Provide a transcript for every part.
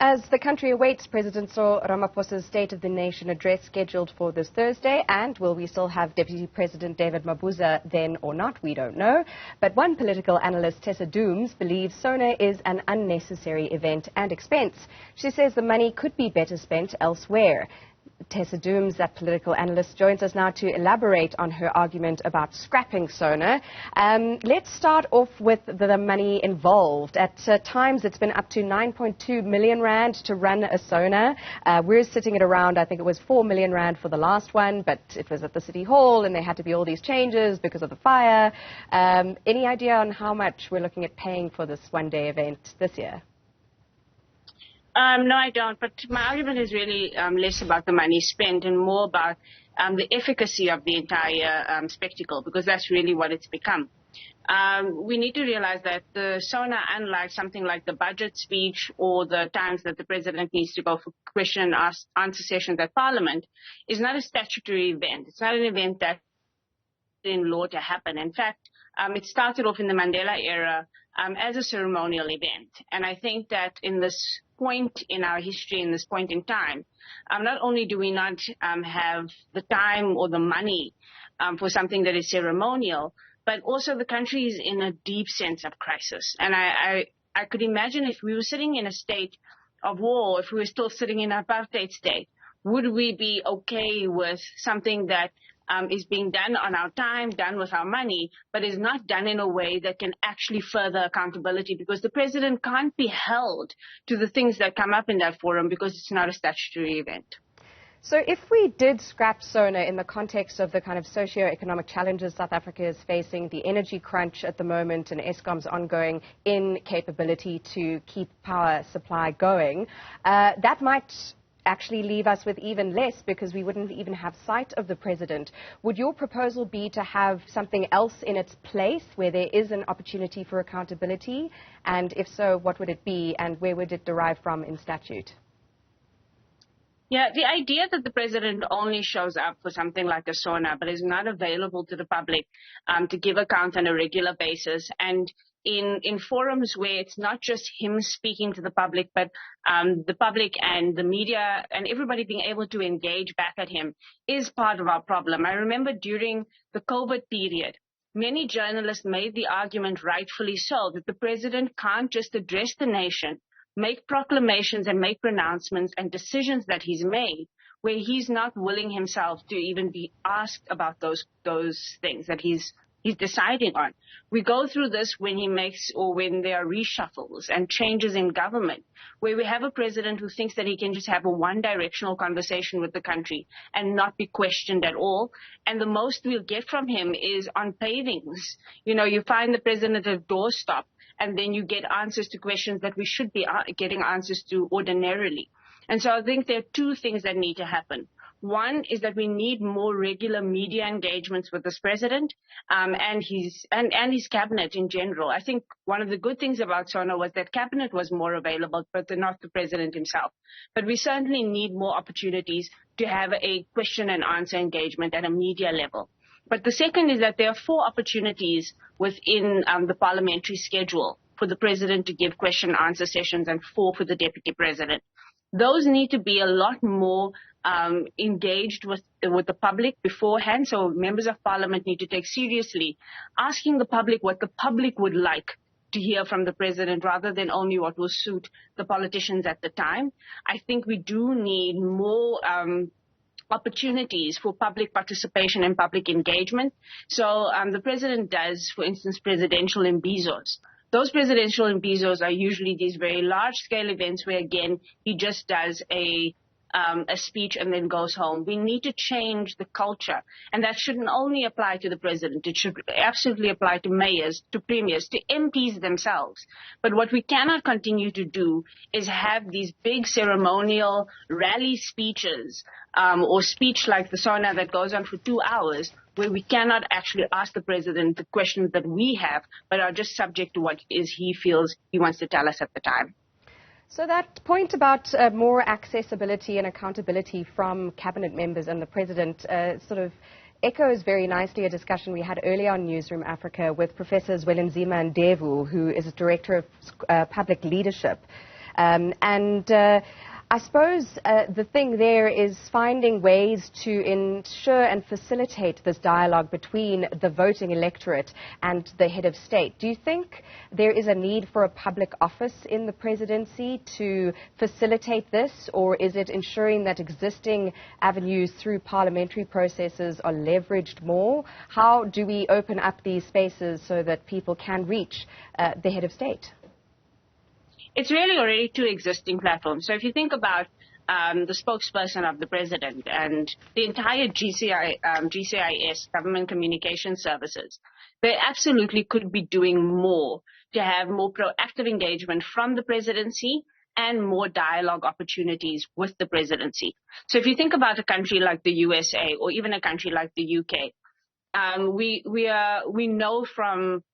As the country awaits President Cyril Ramaphosa's State of the Nation address scheduled for this Thursday, and will we still have Deputy President David Mabuza then or not, we don't know. But one political analyst, Tessa Dooms, believes SONA is an unnecessary event and expense. She says the money could be better spent elsewhere. Tessa Dooms, that political analyst, joins us now to elaborate on her argument about scrapping SONA. Let's start off with the money involved. At times, it's been up to 9.2 million rand to run a SONA. We're sitting at around, I think it was 4 million rand for the last one, but it was at the City Hall, and there had to be all these changes because of the fire. Any idea on how much we're looking at paying for this one-day event this year? No, I don't. But my argument is really less about the money spent and more about the efficacy of the entire spectacle, because that's really what it's become. We need to realize that the SONA, unlike something like the budget speech or the times that the president needs to go for question and answer sessions at Parliament, is not a statutory event. It's not an event that's in law to happen. In fact, it started off in the Mandela era as a ceremonial event. And I think that in this point in our history, in this point in time, not only do we not have the time or the money for something that is ceremonial, but also the country is in a deep sense of crisis. And I could imagine if we were sitting in a state of war, if we were still sitting in an apartheid state, would we be okay with something that is being done on our time, done with our money, but is not done in a way that can actually further accountability, because the president can't be held to the things that come up in that forum because it's not a statutory event. So if we did scrap SONA in the context of the kind of socio-economic challenges South Africa is facing, the energy crunch at the moment and Eskom's ongoing incapability to keep power supply going, that might actually leave us with even less, because we wouldn't even have sight of the president. Would your proposal be to have something else in its place where there is an opportunity for accountability? And if so, what would it be, and where would it derive from in statute? Yeah, the idea that the president only shows up for something like a SONA but is not available to the public to give account on a regular basis, and in forums where it's not just him speaking to the public, but the public and the media and everybody being able to engage back at him, is part of our problem. I remember during the COVID period, many journalists made the argument, rightfully so, that the president can't just address the nation, make proclamations and make pronouncements and decisions that he's made, where he's not willing himself to even be asked about those things that he's deciding on. We go through this when he makes, or when there are reshuffles and changes in government, where we have a president who thinks that he can just have a one-directional conversation with the country and not be questioned at all. And the most we'll get from him is on pavings. You know, you find the president at a doorstop, and then you get answers to questions that we should be getting answers to ordinarily. And so I think there are two things that need to happen. One is that we need more regular media engagements with this president and his cabinet in general. I think one of the good things about SONA was that cabinet was more available, but not the president himself. But we certainly need more opportunities to have a question and answer engagement at a media level. But the second is that there are 4 opportunities within the parliamentary schedule for the president to give question and answer sessions, and 4 for the deputy president. Those need to be a lot more engaged with the public beforehand. So members of parliament need to take seriously asking the public what the public would like to hear from the president, rather than only what will suit the politicians at the time. I think we do need more opportunities for public participation and public engagement. So the president does, for instance, presidential imbizos. Those presidential imbizos are usually these very large-scale events where, again, he just does a speech and then goes home. We need to change the culture, and that shouldn't only apply to the president. It should absolutely apply to mayors, to premiers, to MPs themselves. But what we cannot continue to do is have these big ceremonial rally speeches or speech like the SONA that goes on for 2 hours, where we cannot actually ask the president the questions that we have, but are just subject to what is he feels he wants to tell us at the time. So that point about more accessibility and accountability from cabinet members and the president sort of echoes very nicely a discussion we had earlier on Newzroom Afrika with Professor Zwelinzima Ndevu, who is Director of Public Leadership. I suppose the thing there is finding ways to ensure and facilitate this dialogue between the voting electorate and the head of state. Do you think there is a need for a public office in the presidency to facilitate this, or is it ensuring that existing avenues through parliamentary processes are leveraged more? How do we open up these spaces so that people can reach the head of state? It's really already two existing platforms. So if you think about the spokesperson of the president and the entire GCIS, Government Communication Services, they absolutely could be doing more to have more proactive engagement from the presidency and more dialogue opportunities with the presidency. So if you think about a country like the USA or even a country like the UK, we know from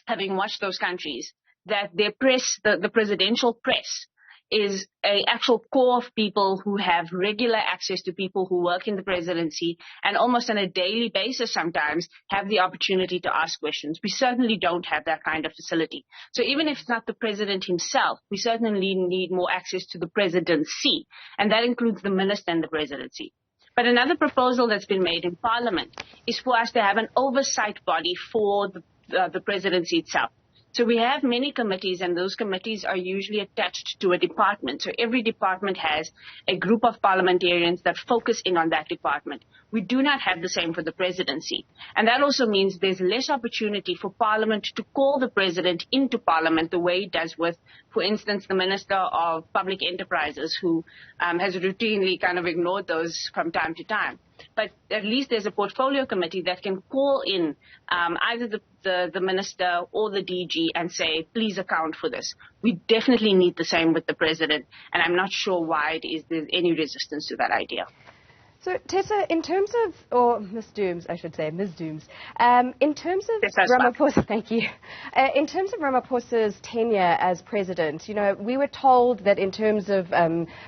having watched those countries that their press, the presidential press, is an actual core of people who have regular access to people who work in the presidency and almost on a daily basis sometimes have the opportunity to ask questions. We certainly don't have that kind of facility. So even if it's not the president himself, we certainly need more access to the presidency, and that includes the minister and the presidency. But another proposal that's been made in Parliament is for us to have an oversight body for the presidency itself. So we have many committees, and those committees are usually attached to a department. So every department has a group of parliamentarians that focus in on that department. We do not have the same for the presidency. And that also means there's less opportunity for Parliament to call the president into Parliament the way it does with, for instance, the Minister of Public Enterprises, who has routinely kind of ignored those from time to time. But at least there's a portfolio committee that can call in either the minister or the DG and say, please account for this. We definitely need the same with the president, and I'm not sure why there's any resistance to that idea. So, Tessa, in terms of, or Ms. Dooms, I should say, Ms. Dooms, in terms of Ramaphosa, thank you. In terms of Ramaphosa's tenure as president, you know, we were told that in terms of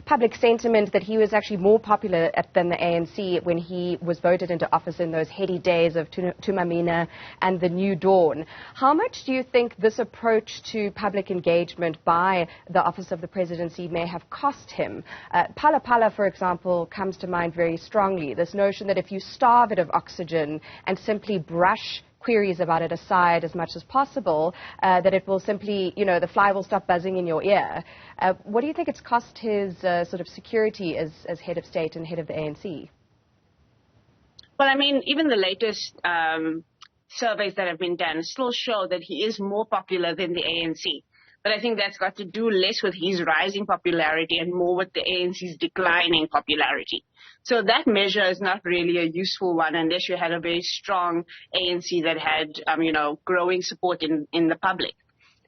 public sentiment that he was actually more popular than the ANC when he was voted into office in those heady days of Tumamina and the New Dawn. How much do you think this approach to public engagement by the office of the presidency may have cost him? Phala Phala, for example, comes to mind very strongly, this notion that if you starve it of oxygen and simply brush queries about it aside as much as possible, that it will simply, you know, the fly will stop buzzing in your ear. What do you think it's cost his sort of security as head of state and head of the ANC? Well, I mean, even the latest surveys that have been done still show that he is more popular than the ANC. But I think that's got to do less with his rising popularity and more with the ANC's declining popularity. So that measure is not really a useful one unless you had a very strong ANC that had, growing support in the public.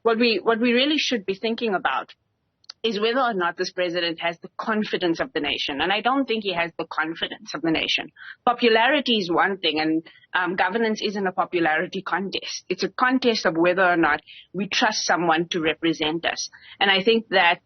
What we really should be thinking about is whether or not this president has the confidence of the nation. And I don't think he has the confidence of the nation. Popularity is one thing, and governance isn't a popularity contest. It's a contest of whether or not we trust someone to represent us. And I think that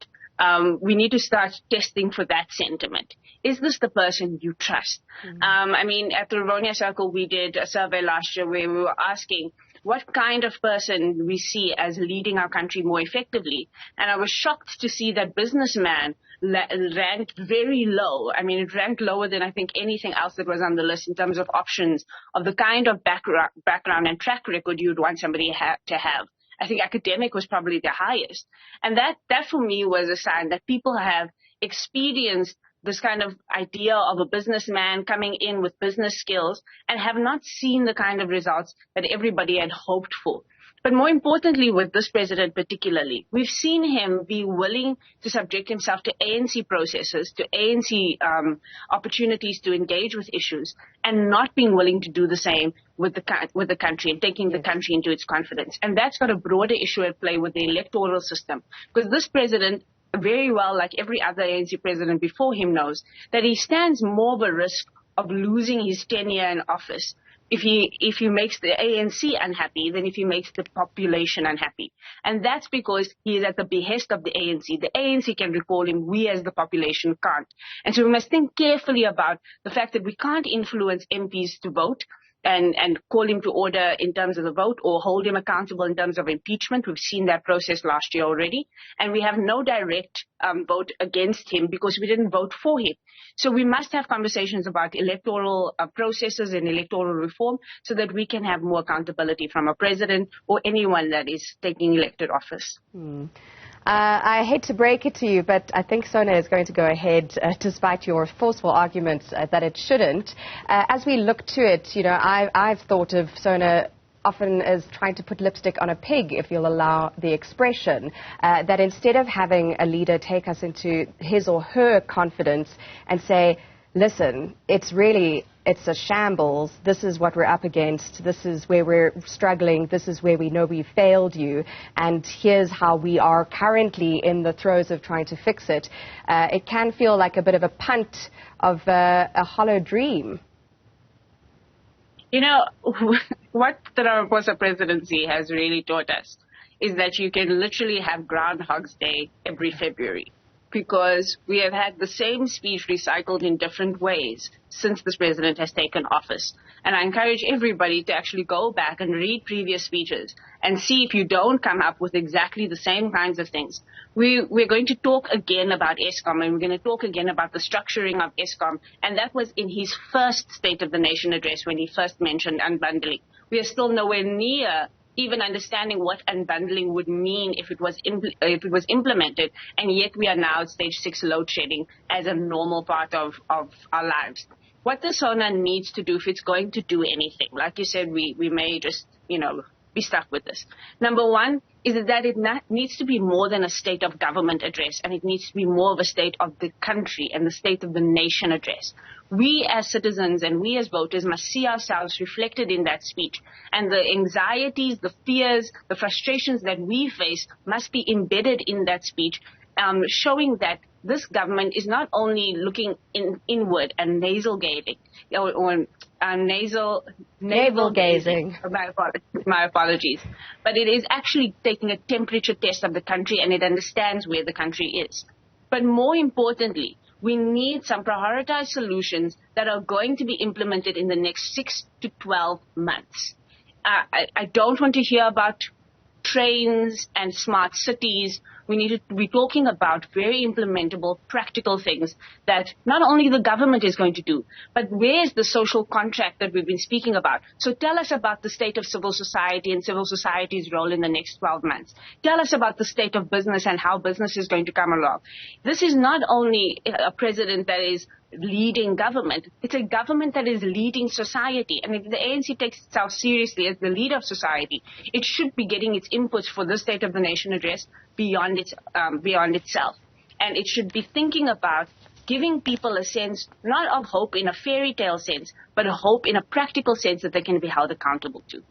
we need to start testing for that sentiment. Is this the person you trust? Mm-hmm. At the Rivonia Circle, we did a survey last year where we were asking what kind of person we see as leading our country more effectively. And I was shocked to see that businessman ranked very low. I mean, it ranked lower than I think anything else that was on the list in terms of options of the kind of background and track record you'd want somebody to have. I think academic was probably the highest. And that for me was a sign that people have experienced this kind of idea of a businessman coming in with business skills and have not seen the kind of results that everybody had hoped for. But more importantly, with this president particularly, we've seen him be willing to subject himself to ANC processes, to ANC opportunities to engage with issues, and not being willing to do the same with the country and taking the country into its confidence. And that's got a broader issue at play with the electoral system, because this president, very well, like every other ANC president before him, knows that he stands more of a risk of losing his tenure in office if he makes the ANC unhappy than if he makes the population unhappy. And that's because he is at the behest of the ANC. The ANC can recall him, we as the population can't. And so we must think carefully about the fact that we can't influence MPs to vote. and call him to order in terms of the vote or hold him accountable in terms of impeachment. We've seen that process last year already. And we have no direct vote against him because we didn't vote for him. So we must have conversations about electoral processes and electoral reform so that we can have more accountability from a president or anyone that is taking elected office. I hate to break it to you, but I think SONA is going to go ahead, despite your forceful arguments that it shouldn't. As we look to it, you know, I've thought of SONA often as trying to put lipstick on a pig, if you'll allow the expression, that instead of having a leader take us into his or her confidence and say, listen, it's a shambles. This is what we're up against. This is where we're struggling. This is where we know we failed you. And here's how we are currently in the throes of trying to fix it. It can feel like a bit of a punt of a hollow dream. You know, what the Ramaphosa presidency has really taught us is that you can literally have Groundhog's Day every February, because we have had the same speech recycled in different ways since this president has taken office. And I encourage everybody to actually go back and read previous speeches and see if you don't come up with exactly the same kinds of things. We're going to talk again about ESCOM, and we're going to talk again about the structuring of ESCOM. And that was in his first State of the Nation address when he first mentioned unbundling. We are still nowhere near even understanding what unbundling would mean if it was implemented, and yet we are now at stage 6 load shedding as a normal part of our lives. What the SONA needs to do, if it's going to do anything, like you said, we may just, be stuck with this. Number one is that it needs to be more than a state of government address, and it needs to be more of a state of the country and the state of the nation address. We as citizens and we as voters must see ourselves reflected in that speech, and the anxieties, the fears, the frustrations that we face must be embedded in that speech, showing that this government is not only looking inward and navel gazing. My apologies. But it is actually taking a temperature test of the country, and it understands where the country is. But more importantly, we need some prioritized solutions that are going to be implemented in the next 6 to 12 months. I don't want to hear about trains and smart cities. We need to be talking about very implementable, practical things that not only the government is going to do, but where's the social contract that we've been speaking about? So tell us about the state of civil society and civil society's role in the next 12 months. Tell us about the state of business and how business is going to come along. This is not only a president that is leading government, it's a government that is leading society. And if the ANC takes itself seriously as the leader of society, it should be getting its inputs for the State of the Nation address beyond itself. And it should be thinking about giving people a sense, not of hope in a fairy tale sense, but a hope in a practical sense that they can be held accountable to.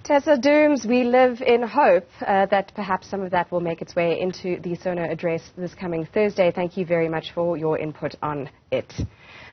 Tessa Dooms, we live in hope that perhaps some of that will make its way into the SONA address this coming Thursday. Thank you very much for your input on it.